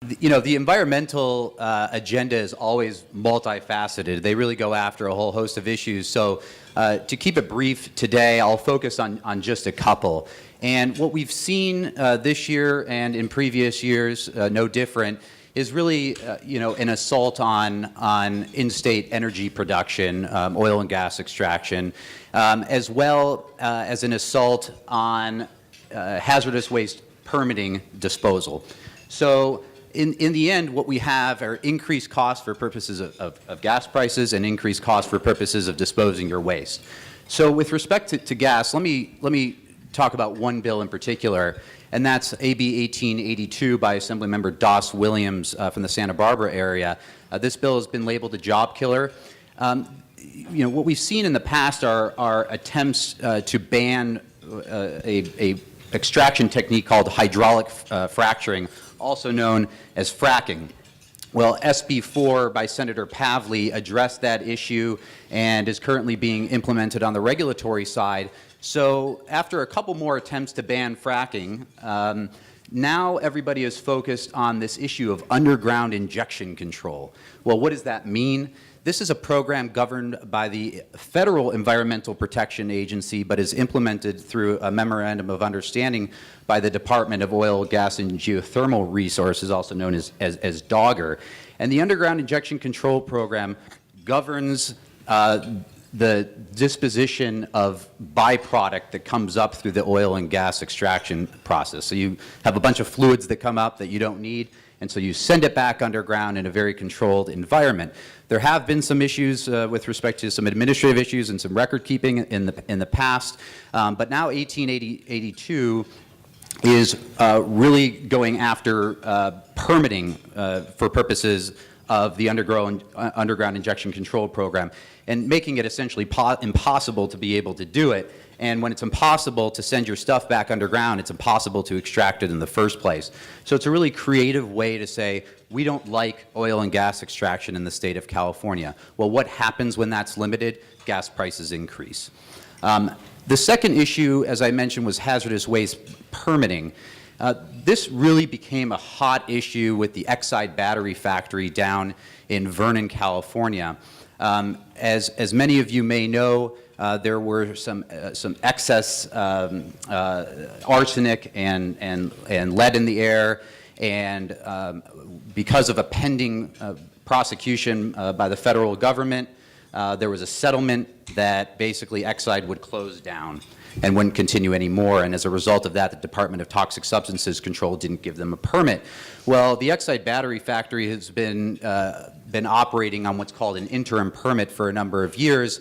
The environmental agenda is always multifaceted. They really go after a whole host of issues. So to keep it brief today, I'll focus on just a couple. And what we've seen this year and in previous years, no different, is really, an assault on in-state energy production, oil and gas extraction, as well as an assault on hazardous waste permitting disposal. So in the end, what we have are increased costs for purposes of gas prices and increased costs for purposes of disposing your waste. So with respect to gas, let me talk about one bill in particular, and that's AB 1882 by Assemblymember Doss Williams from the Santa Barbara area. This bill has been labeled a job killer. What we've seen in the past are attempts to ban a extraction technique called hydraulic fracturing, also known as fracking. Well, SB 4 by Senator Pavley addressed that issue and is currently being implemented on the regulatory side. So after a couple more attempts to ban fracking, now everybody is focused on this issue of underground injection control. Well, what does that mean? This is a program governed by the Federal Environmental Protection Agency, but is implemented through a memorandum of understanding by the Department of Oil, Gas, and Geothermal Resources, also known as DOGGR. And the Underground Injection Control Program governs the disposition of byproduct that comes up through the oil and gas extraction process. So you have a bunch of fluids that come up that you don't need, and so you send it back underground in a very controlled environment. There have been some issues with respect to some administrative issues and some record keeping in the past, but now 1882 is really going after permitting for purposes of the underground injection control program, and making it essentially impossible to be able to do it. And when it's impossible to send your stuff back underground, it's impossible to extract it in the first place. So it's a really creative way to say, we don't like oil and gas extraction in the state of California. Well, what happens when that's limited? Gas prices increase. The second issue, as I mentioned, was hazardous waste permitting. This really became a hot issue with the Exide battery factory down in Vernon, California. As many of you may know, there were some excess arsenic and lead in the air, and because of a pending prosecution by the federal government, there was a settlement that basically Exide would close down and wouldn't continue anymore. And as a result of that, the Department of Toxic Substances Control didn't give them a permit. Well, the Exide battery factory has been operating on what's called an interim permit for a number of years,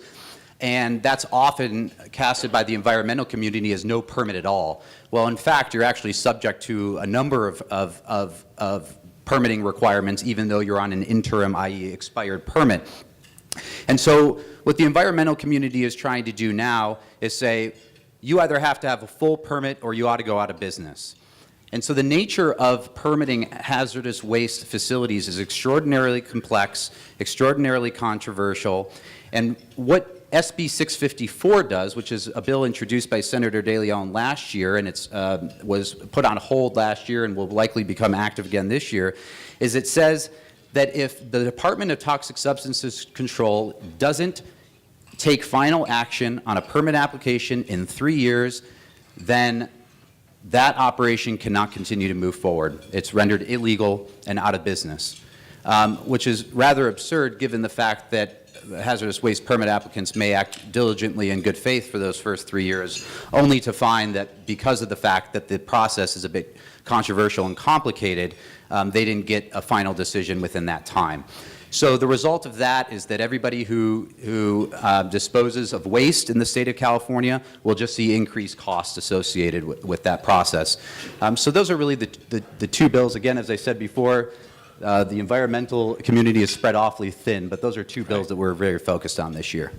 and that's often casted by the environmental community as no permit at all. Well, in fact, you're actually subject to a number of permitting requirements, even though you're on an interim, i.e. expired permit. And so what the environmental community is trying to do now is say, you either have to have a full permit or you ought to go out of business. And so the nature of permitting hazardous waste facilities is extraordinarily complex, extraordinarily controversial. And what SB 654 does, which is a bill introduced by Senator De León last year, and it was put on hold last year and will likely become active again this year, is it says that if the Department of Toxic Substances Control doesn't take final action on a permit application in 3 years, then that operation cannot continue to move forward. It's rendered illegal and out of business, which is rather absurd given the fact that hazardous waste permit applicants may act diligently in good faith for those first 3 years, only to find that because of the fact that the process is a bit controversial and complicated, they didn't get a final decision within that time. So the result of that is that everybody who disposes of waste in the state of California will just see increased costs associated with that process. So those are really the two bills. Again, as I said before, the environmental community is spread awfully thin, but those are two bills that we're very focused on this year.